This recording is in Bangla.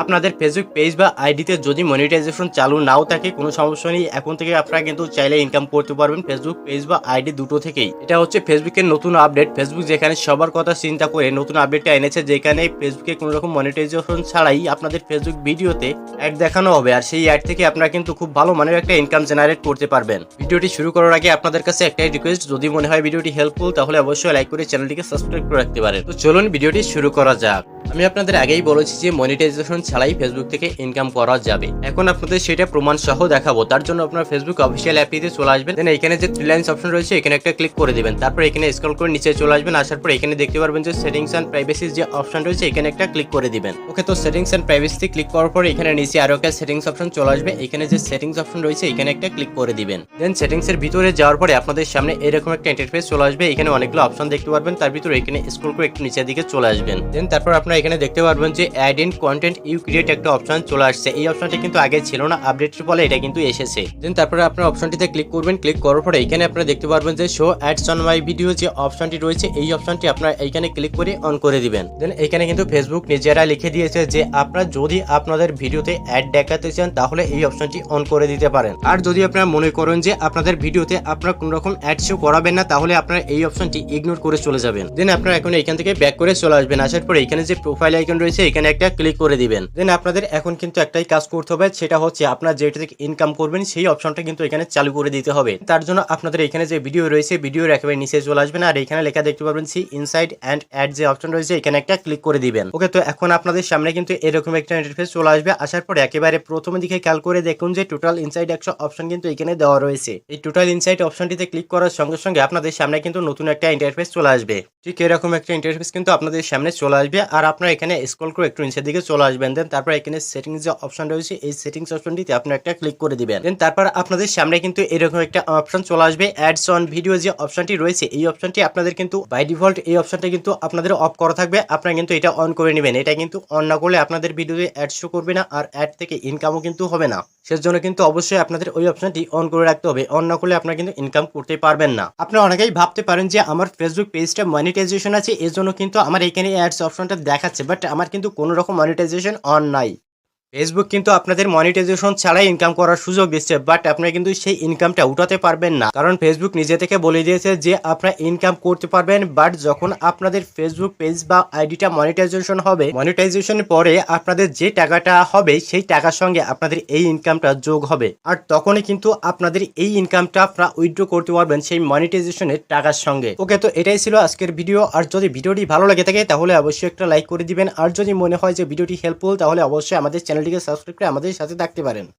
আপনাদের ফেসবুক পেজ বা আইডিতে যদি মনিটাইজেশন চালু নাও থাকে কোনো সমস্যা নেই, এখন থেকে আপনারা কিন্তু চাইলে ইনকাম করতে পারবেন ফেসবুক পেজ বা আইডি দুটো থেকেই। এটা হচ্ছে ফেসবুকের নতুন আপডেট। ফেসবুক যেখানে সবার কথা চিন্তা করে নতুন আপডেটটা এনেছে, যেখানে ফেসবুকে কোনো রকম মনিটাইজেশন ছাড়াই আপনাদের ফেসবুক ভিডিওতে অ্যাড দেখানো হবে, আর সেই অ্যাড থেকে আপনারা কিন্তু খুব ভালো মানের একটা ইনকাম জেনারেট করতে পারবেন। ভিডিওটি শুরু করার আগে আপনাদের কাছে একটাই রিকোয়েস্ট, যদি মনে হয় ভিডিওটি হেল্পফুল তাহলে অবশ্যই লাইক করে চ্যানেলটিকে সাবস্ক্রাইব করে রাখতে পারেন। তো চলুন ভিডিওটি শুরু করা যাক। আমি আপনাদের আগেই বলেছি যে মনিটাইজেশন ছাড়াই ফেসবুক থেকে ইনকাম করা যাবে। এখন আপনাদের সেটা প্রমাণ সহ দেখাবো। তার জন্য আপনার ফেসবুক অফিসিয়াল অ্যাপটিতে চলে আসবেন, দেন এখানে যে থ্রি লাইনস অপশন রয়েছে এখানে একটা ক্লিক করে দিবেন। তারপর এখানে স্ক্রল করে নিচে চলে আসবেন, আসার পর এখানে দেখতে পারবেন যে সেটিংস এন্ড প্রাইভেসি যে অপশন রয়েছে এখানে একটা ক্লিক করে দিবেন। ওকে, তো সেটিংস এন্ড প্রাইভেসি ক্লিক করার পর এখানে নিচে আরো একটা সেটিংস অপশন চলে আসবে, এখানে যে সেটিংস অপশন রয়েছে এখানে একটা ক্লিক করে দিবেন। দেন সেটিংস এর ভিতরে যাওয়ার পরে আপনাদের সামনে এরকম একটা ইন্টারফেস চলে আসবে, এখানে অনেকগুলো অপশন দেখতে পারবেন। তার ভিতরে এখানে স্ক্রল করে একটু নিচের দিকে চলে আসবেন। দেন তারপর আপনারা এখানে দেখতে পারবেন যে add in content you create একটা অপশন চলে আসছে। এই অপশনটি কিন্তু আগে ছিল না, আপডেটের ফলে এটা কিন্তু এসেছে। দেন তারপরে আপনারা অপশনটিতে ক্লিক করবেন। ক্লিক করার পরে এখানে আপনারা দেখতে পারবেন যে show ads on my video যে অপশনটি রয়েছে এই অপশনটি আপনারা এইখানে ক্লিক করে অন করে দিবেন। দেন এখানে কিন্তু ফেসবুক নিজেরা লিখে দিয়েছে যে আপনারা যদি আপনাদের ভিডিওতে অ্যাড দেখাতে চান তাহলে এই অপশনটি অন করে দিতে পারেন। আর যদি আপনারা মনে করেন যে আপনাদের ভিডিওতে আপনারা কোনো রকম অ্যাড শো করাবেন না তাহলে আপনারা এই অপশনটি ইগনোর করে চলে যাবেন। দেন আপনারা এখন এখান থেকে ব্যাক করে চলে আসবেন। আসার পরে এখানে যে প্রোফাইল আইকন রয়েছে এখানে একটা ক্লিক করে দিবেন। দেন আপনাদের এখন কিন্তু একটাই কাজ করতে হবে, সেটা হচ্ছে আপনারা যেটা থেকে ইনকাম করবেন সেই অপশনটা কিন্তু এখানে চালু করে দিতে হবে। তার জন্য আপনাদের এখানে যে ভিডিও রয়েছে ভিডিওর একেবারে নিচে চলে আসবেন, আর এখানে লেখা দেখতে পারবেন সি ইনসাইড অ্যান্ড অ্যাড যে অপশন রয়েছে এখানে একটা ক্লিক করে দিবেন। ওকে, তো এখন আপনাদের সামনে কিন্তু এরকম একটা ইন্টারফেস চলে আসবে। আসার পর একেবারে প্রথমে দিকে খেয়াল করে দেখুন যে টোটাল ইনসাইড 100 অপশন কিন্তু এখানে দেওয়া রয়েছে। এই টোটাল ইনসাইড অপশনটিতে ক্লিক করার সঙ্গে সঙ্গে আপনাদের সামনে কিন্তু নতুন একটা ইন্টারফেস চলে আসবে। ঠিক এরকম একটা ইন্টারফেস কিন্তু আপনাদের সামনে চলে আসবে, আর আপনারা এখানে স্ক্রল করে একটু নিচের দিকে চলে আসবেন। দেন তারপর এখানে সেটিংস যে অপশন রয়েছে এই সেটিংস অপশনটিতে আপনারা একটা ক্লিক করে দিবেন। দেন তারপর আপনাদের সামনে কিন্তু এরকম একটা অপশন চলে আসবে, অ্যাডস অন ভিডিও যে অপশনটি রয়েছে এই অপশনটি আপনাদের কিন্তু বাই ডিফল্ট এই অপশনটা কিন্তু আপনাদের অফ করা থাকবে, আপনারা কিন্তু এটা অন করে নেবেন। এটা কিন্তু অন না করলে আপনাদের ভিডিওতে অ্যাড শো করবে না, আর অ্যাড থেকে ইনকামও কিন্তু হবে না। সেজন্য কিন্তু অবশ্যই আপনাদের ওই অপশনটি অন করে রাখতে হবে, অন না করলে আপনারা কিন্তু ইনকাম করতে পারবেন না। আপনারা অনেকেই ভাবতে পারেন যে আমার ফেসবুক পেজটা মনিটাইজেশন আছে এজন্য কিন্তু আমার এখানে অ্যাডস অপশনটা দেখাচ্ছে, বাট আমার কিন্তু কোনো রকম মনিটাইজেশন অন নাই। ফেসবুক কিন্তু আপনাদের মনিটাইজেশন ছাড়াই ইনকাম করার সুযোগ দিচ্ছে, বাট আপনারা কিন্তু সেই ইনকামটা উঠাতে পারবেন না, কারণ ফেসবুক নিজে থেকে বলে দিয়েছে যে আপনারা ইনকাম করতে পারবেন, বাট যখন আপনাদের ফেসবুক পেজ বা আইডিটা মনিটাইজেশন হবে, মনিটাইজেশনের পরে আপনাদের যে টাকাটা হবে সেই টাকার সঙ্গে আপনাদের এই ইনকামটা যোগ হবে, আর তখনই কিন্তু আপনাদের এই ইনকামটা আপনারা উইথড্র করতে পারবেন সেই মনিটাইজেশনের টাকার সঙ্গে। ওকে, তো এটাই ছিল আজকের ভিডিও। আর যদি ভিডিওটি ভালো লাগে থাকে তাহলে অবশ্যই একটা লাইক করে দিবেন, আর যদি মনে হয় যে ভিডিওটি হেল্পফুল তাহলে অবশ্যই আমাদের চ্যানেলটিকে সাবস্ক্রাইব করে আমাদের সাথে থাকতে পারেন।